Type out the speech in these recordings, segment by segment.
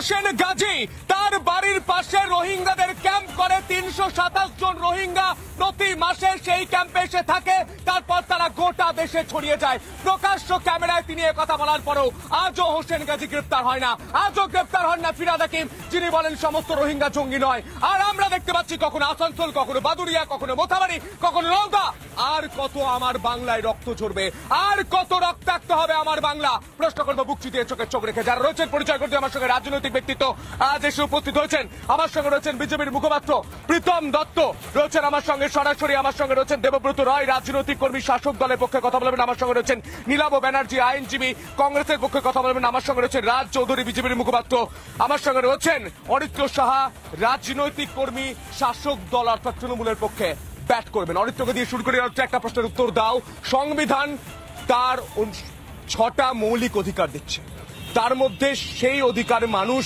হোসেন গাজী তার বাড়ির পাশে রোহিঙ্গাদের ক্যাম্প করে ৩২৭ জন রোহিঙ্গা প্রতি মাসে সেই ক্যাম্পে এসে থাকে, তারপর তারা গোটা দেশে ছড়িয়ে যায়। প্রকাশ্য ক্যামেরায় তিনি কথা বলার পরেও আজও হোসেন গাজী গ্রেপ্তার হয় না, আজও গ্রেপ্তার হন না ফিরহাদ হাকিম, যিনি বলেন সমস্ত রোহিঙ্গা জঙ্গি নয়। আর আমরা দেখতে পাচ্ছি কখনো আসানসোল, কখনো বাদুড়িয়া, কখনো মোথাবাড়ি, কখনো নওদা। আর কত আমার বাংলায় রক্ত ঝরবে, আর কত রক্তাক্ত হবে আমার বাংলা? প্রশ্ন করবো বুক চিতিয়ে চোখে চোখ রেখে। যারা রয়েছেন পরিচয় করতে আমার সঙ্গে রাজনৈতিক ব্যক্তিত্ব আজ এসে উপস্থিত হয়েছেন। আমার সঙ্গে রয়েছেন বিজেপির মুখপাত্র প্রীতম দত্ত, রয়েছেন আমার সঙ্গে সরাসরি, আমার সঙ্গে রয়েছেন দেবব্রত রায়, রাজনৈতিক কর্মী, শাসক দলের পক্ষে কথা বলবেন। আমার সঙ্গে রয়েছেন নীলাভ ব্যানার্জি, আইনজীবী, কংগ্রেসের পক্ষে কথা বলবেন। আমার সঙ্গে রয়েছেন রাজ চৌধুরী, বিজেপির মুখপাত্র। আমার সঙ্গে রয়েছেন অরিত্র সাহা, রাজনৈতিক কর্মী, শাসক দল অর্থাৎ তৃণমূলের পক্ষে ব্যাট করবেন। অরিত্রকে দিয়ে শুরু করে হচ্ছে একটা প্রশ্নের উত্তর দাও। সংবিধান তার 6টা মৌলিক অধিকার দিচ্ছে, তার মধ্যে সেই অধিকার মানুষ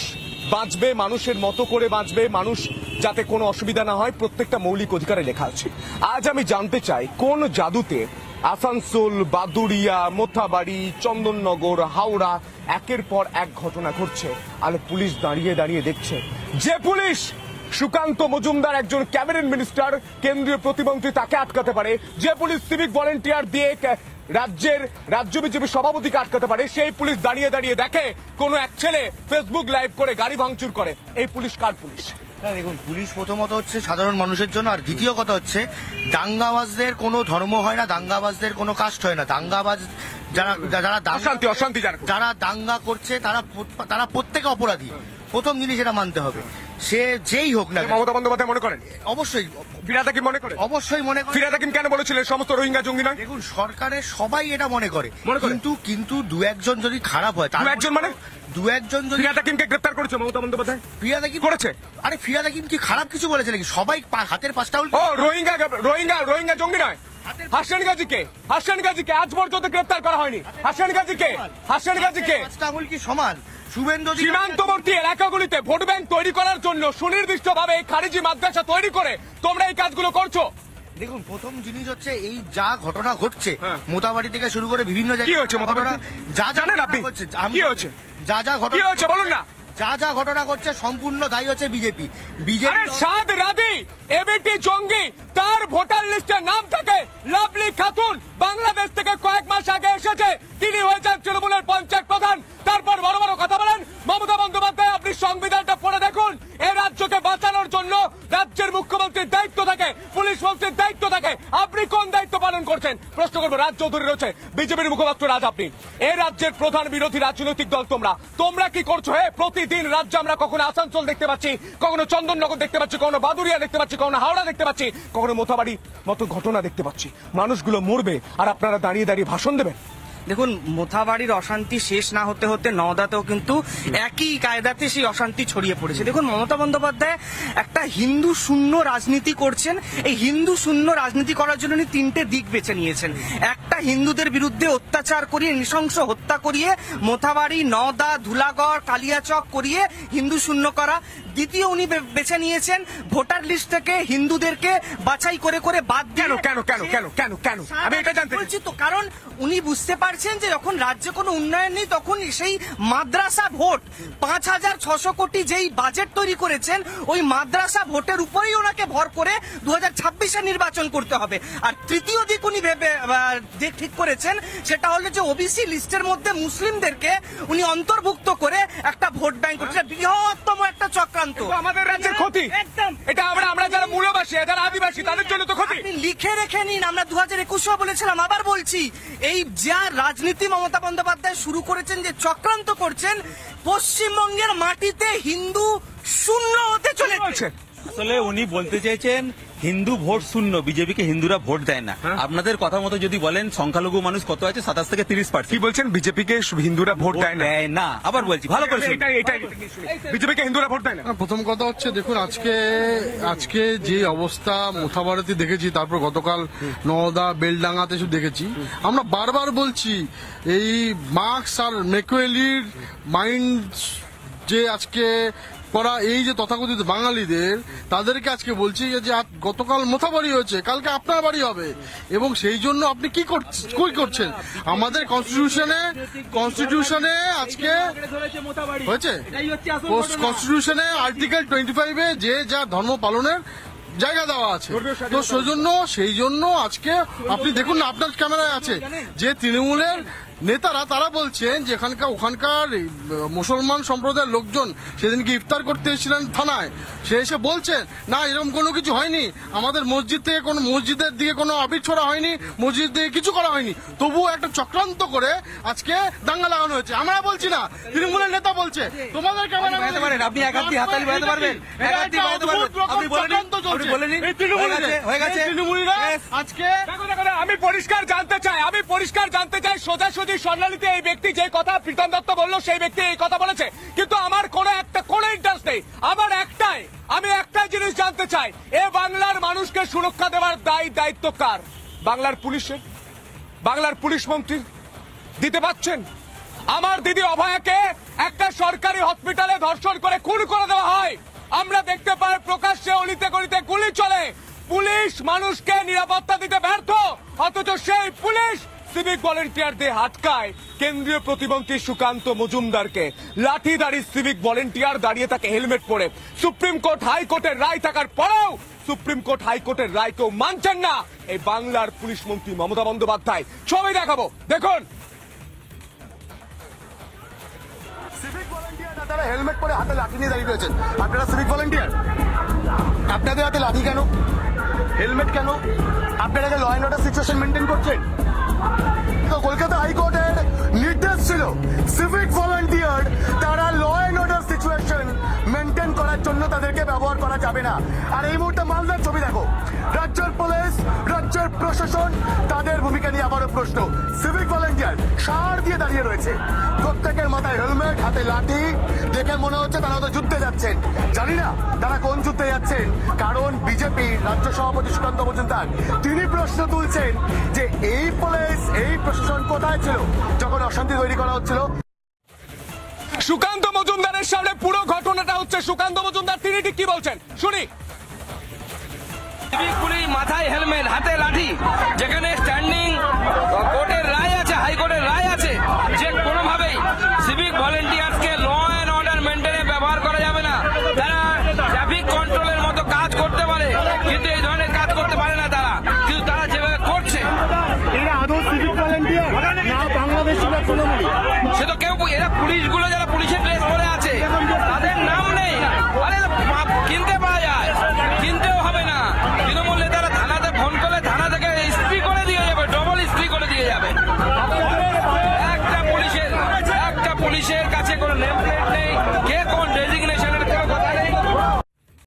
বাঁচবে, মানুষের মতো করে বাঁচবে, মানুষ যাতে কোনো অসুবিধা না হয়, প্রত্যেকটা মৌলিক অধিকারে লেখা আছে। আজ আমি জানতে চাই কোন জাদুতে আসানসোল, বাদুড়িয়া, মোথাবাড়ি, চন্দননগর, হাওড়া একের পর এক ঘটনা ঘটছে আর পুলিশ দাঁড়িয়ে দাঁড়িয়ে দেখছে। যে পুলিশ সুকান্ত মজুমদার একজন ক্যাবিনেট মিনিস্টার, কেন্দ্রীয় প্রতিমন্ত্রী, তাকে আটকাতে পারে, যে পুলিশ সিভিক ভলেন্টিয়ার দিয়ে রাজ্য বিজেপি সভাপতিকে আটকাতে পারে, সেই পুলিশ দাঁড়িয়ে দাঁড়িয়ে দেখে কোন এক ছেলে ফেসবুক লাইভ করে গাড়ি ভাঙচুর করে। এই পুলিশ কার পুলিশ? দেখুন, পুলিশ প্রথমত হচ্ছে সাধারণ মানুষের জন্য, আর দ্বিতীয় কথা হচ্ছে দাঙ্গাবাজদের কোনো ধর্ম হয় না, দাঙ্গাবাজদের কোনো কাস্ট হয় না। দাঙ্গাবাজ যারা দাঙ্গা করছে তারা প্রত্যেকে অপরাধী। প্রথম জিনিস এটা মানতে হবে, সে যেই হোক না। মমতা বন্দ্যোপাধ্যায় মনে করেন? অবশ্যই। ফিরহাদ হাকিম মনে করে? অবশ্যই মনে করে। ফিরহাদ হাকিম কেন বলেছিলেন সমস্ত রোহিঙ্গা জঙ্গি নয়? দেখুন, সরকারের সবাই এটা মনে করে, কিন্তু দু একজন যদি খারাপ হয়, দু একজন যদি। ফিরহাদ হাকিমকে গ্রেপ্তার করেছে মমতা বন্দ্যোপাধ্যায়? ফিরহাদ হাকিম করেছে? আরে ফিরহাদ হাকিম কি খারাপ কিছু বলেছে নাকি? সবাই হাতের পাঁচটা উল্টো। ও রোহিঙ্গা জঙ্গি নয়। হাসান গাজীকে আজ পর্যন্ত গ্রেপ্তার করা হয়নি। হাসান গাজীকে আঙুল কি সমান? সীমান্তবর্তী এলাকাগুলিতে ভোট ব্যাংক তৈরি করার জন্য সুনির্দিষ্টভাবে খারিজি মাদ্রাসা তৈরি করে তোমরা এই কাজগুলো করছো। দেখুন, প্রথম জিনিস হচ্ছে এই যা ঘটনা ঘটছে মোথাবাড়ি থেকে শুরু করে বিভিন্ন জায়গায় যা ঘটনা ঘটছে সম্পূর্ণ দায়ী হচ্ছে বিজেপি। সাদ রাদি এবিটি জঙ্গি, তার ভোটার লিস্টে নাম থাকে লাভলি খাতুন, বাংলাদেশ থেকে কয়েক মাস আগে এসেছে, তিনি হয়েছেন তৃণমূলের পঞ্চায়েত প্রধান। তারপর বড় বড় কথা বলেন। মমতা বন্দ্যোপাধ্যায়, আপনি সংবিধানটা পড়ে দেখুন। এই রাজ্যকে বাঁচানোর জন্য রাজ্যের মুখ্যমন্ত্রীর দায়িত্ব থাকে, পুলিশ মন্ত্রীর দায়িত্ব থাকে। আপনি কোন দায়িত্ব পালন করছেন? প্রশ্ন করবো। রাজ চৌধুরী রয়েছে, বিজেপির মুখপাত্র। রাজ, আপনি এই রাজ্যের প্রধান বিরোধী রাজনৈতিক দল, তোমরা কি করছো? প্রতিদিন রাজ্যে আমরা কখনো আসানসোল দেখতে পাচ্ছি, কখনো চন্দননগর দেখতে পাচ্ছি, কখনো বাদুড়িয়া দেখতে পাচ্ছি, কখনো হাওড়া দেখতে পাচ্ছি, কখনো মোথাবাড়ি মতো ঘটনা দেখতে পাচ্ছি। মানুষগুলো মরবে আর আপনারা দাঁড়িয়ে দাঁড়িয়ে ভাষণ দেবেন? দেখুন, মোথাবাড়ির অশান্তি শেষ না হতে হতে নওদাতেও কিন্তু একই কায়দাতে সেই অশান্তি ছড়িয়ে পড়েছে। দেখুন, মমতা বন্দ্যোপাধ্যায় একটা হিন্দু শূন্য রাজনীতি করছেন। এই হিন্দু শূন্য রাজনীতি করার জন্য উনি 3টে দিক বেছে নিয়েছেন। একটা, হিন্দুদের বিরুদ্ধে অত্যাচার করিয়ে, নৃশংস হত্যা করিয়ে মোথাবাড়ি, নওদা, ধুলাগড়, কালিয়াচক করিয়ে হিন্দু শূন্য করা। দ্বিতীয়, উনি বেছে নিয়েছেন ভোটার লিস্ট থেকে হিন্দুদেরকে বাছাই করে করে বাদ দিয়ে। কেন আমি এটা জানতে বলছি তো, কারণ উনি বুঝতে পারছেন যে যখন রাজ্যে কোনো উন্নয়ন নেই, তখন সেই মাদ্রাসা ভোট 5,600 কোটি যেই বাজেট তৈরি করেছেন, ওই মাদ্রাসা ভোটের উপরেই ওনাকে ভর করে 2026-এ নির্বাচন করতে হবে। আর তৃতীয় দিক উনি ঠিক করেছেন, সেটা হলো যে ওবিসি লিস্টের মধ্যে মুসলিমদেরকে উনি অন্তর্ভুক্ত করে একটা ভোট ব্যাংক করছে। বৃহত্তম একটা চক্রান্ত, আমাদের রাজ্যের ক্ষতি। একদম, এটা আমরা যারা মূলবাসী, যারা আদিবাসী, তাদের জন্য তো ক্ষতি। আপনি লিখে রেখে নিন। আমরা 2021-এও বলেছিলাম, আবার বলছি, এই যা রাজনীতি মমতা বন্দ্যোপাধ্যায় শুরু করেছেন, যে চক্রান্ত করছেন, পশ্চিমবঙ্গের মাটিতে হিন্দু শূন্য হতে চলেছে। আসলে উনি বলতে চাইছেন হিন্দু ভোট শূন্য, বিজেপিকে হিন্দুরা ভোট দেয় না। আপনাদের কথা মতো যদি বলেন সংখ্যালঘু মানুষ কত আছে, 27 থেকে 30%। কি বলছেন? বিজেপিকে হিন্দুরা ভোট দেয় না? আবার বলছি, ভালো করে বিজেপিকে হিন্দুরা ভোট দেয় না। প্রথম কথা হচ্ছে, দেখুন, আজকে যে অবস্থা মোথাবাড়িতে দেখেছি, তারপর গতকাল নওদা, বেলডাঙ্গাতে সব দেখেছি। আমরা বারবার বলছি, এই মার্কস আর ম্যাকুয়েলির মাইন্ড যে আজকে করা এই যে তথাকথিত বাঙালিদের, তাদেরকে আজকে বলছি যে গতকাল মোথাবাড়ি হয়েছে, কালকে আপনার বাড়ি হবে, এবং সেই জন্য আপনি কি করছেন? আমাদের কনস্টিটিউশনে আজকে হয়েছে, কনস্টিটিউশনে আর্টিকেল 25-এ যে যা ধর্ম পালনের জায়গা দেওয়া আছে। তো সেই জন্য আজকে আপনি দেখুন না, আপনার ক্যামেরায় আছে যে তৃণমূলের নেতারা তারা বলছেন যে ওখানকার মুসলমান সম্প্রদায়ের লোকজন সেদিনকে ইফতার করতে এসেছিলেন থানায়, সে এসে বলছেন না এরকম কোনো কিছু হয়নি, আমাদের মসজিদের দিকে কোনো আবির ছোড়া হয়নি, মসজিদ থেকে কিছু করা হয়নি, তবুও একটা চক্রান্ত করে আজকে দাঙ্গা লাগানো হয়েছে। আমরা বলছি না, তৃণমূলের নেতা বলছে। তোমাদের ক্যামেরা আপনি এক হাত দিয়ে হাততালি বাজাতে পারবেন, আজকে আমি পরিষ্কার জানতে চাই সোজাসুজি স্বর্ণালীতে এই ব্যক্তি যে কথা প্রীতম দত্ত বললো সেই ব্যক্তি এই কথা বলেছে, কিন্তু আমার কোনো ইন্টারেস্ট নেই। আমি একটাই জিনিস জানতে চাই, এ বাংলার মানুষকে সুরক্ষা দেওয়ার দায়িত্ব কার? বাংলার পুলিশের, বাংলার পুলিশ মন্ত্রী দিতে পারছেন? আমার দিদি অভয়াকে একটা সরকারি হসপিটালে ধর্ষণ করে খুন করে দেওয়া হয়, আমরা দেখতে পাই প্রকাশ্যে অলিতে গলিতে গুলি চলে, পুলিশ মানুষকে নিরাপত্তা দিতে ব্যর্থ, অথচ সেই পুলিশ সিভিক ভলেন্টিয়ারদের আটকায় কেন্দ্রীয় প্রতিমন্ত্রী সুকান্ত মজুমদারকে। লাঠিধারী সিভিক ভলেন্টিয়ার দাঁড়িয়ে থাকে হেলমেট পরে। সুপ্রিম কোর্ট হাইকোর্টের রায় থাকার পরেও সুপ্রিম কোর্ট হাইকোর্টের রায় কেউ মানছেন না এই বাংলার পুলিশ মন্ত্রী মমতা বন্দ্যোপাধ্যায়। ছবি দেখাবো, দেখুন। সিভিক ভলেন্টিয়ার তারা হেলমেট পরে হাতে লাঠি নিয়ে দাঁড়িয়ে রয়েছেন। আপনারা সিভিক ভলেন্টিয়ার, আপনাদের হাতে লাঠি কেন, হেলমেট কেন? আপনারা law and order situation maintain করছেন? তো কলকাতা হাইকোর্টের নির্দেশ ছিল সিভিক ভলেন্টিয়ার তারা law and order situation maintain করার জন্য তাদেরকে ব্যবহার করা যাবে না। আর এই মুহূর্তে মালদার ছবি দেখো, রাজ্যের পুলিশ, রাজ্যের প্রশাসন, তাদের ভূমিকা নিয়ে আবারও প্রশ্ন। সিভিক ভলেন্টিয়ার সার দিয়ে দাঁড়িয়ে রয়েছে, প্রত্যেকের মাথায় হেলমেট, হাতে লাঠি, দেখে মনে হচ্ছে তারা তো যুদ্ধে যাচ্ছেন। জানি না তারা কোন যুদ্ধে যাচ্ছেন, কারণ বিজেপি রাজ্য সভাপতি সুকান্ত মজুমদার তিনি প্রশ্ন তুলছেন যে এই পুলিশ, এই প্রশাসন কোথায় ছিল যখন অশান্তি তৈরি করা হচ্ছিল। সুকান্ত মজুমদারের সামনে পুরো ঘটনাটা হচ্ছে, সুকান্ত মজুমদার তিনি ঠিক কি বলছেন শুনি। সিভিক পুলিশ মাথায় হেলমেট, হাতে লাঠি, যেখানে স্ট্যান্ডিং কোর্টের রায় আছে, হাইকোর্টের রায় আছে যে কোনোভাবেই সিভিক ভলেন্টিয়ার্সকে ল অ্যান্ড অর্ডার মেনটেনে ব্যবহার করা যাবে না। তারা ট্রাফিক কন্ট্রোলের মতো কাজ করতে পারে, কিন্তু এই ধরনের কাজ করতে পারে না তারা, কিন্তু তারা যেভাবে করছে এরা আদৌ সিভিক ভলেন্টিয়ার না বাংলাদেশিরা তৃণমূল? সে তো কেউ, এরা পুলিশগুলো যারা পুলিশের ড্রেস পরে আছে তাদের নাম নেই, আরে কিনতে পাওয়া যায়, কিনতেও হবে না। তৃণমূল নেতারা থানাতে ফোন করলে থানা থেকে ইস্ত্রি করে দিয়ে যাবে, ডবল ইস্ত্রি করে দিয়ে যাবে। একটা পুলিশের কাছে কোনো নেম প্লেট নেই,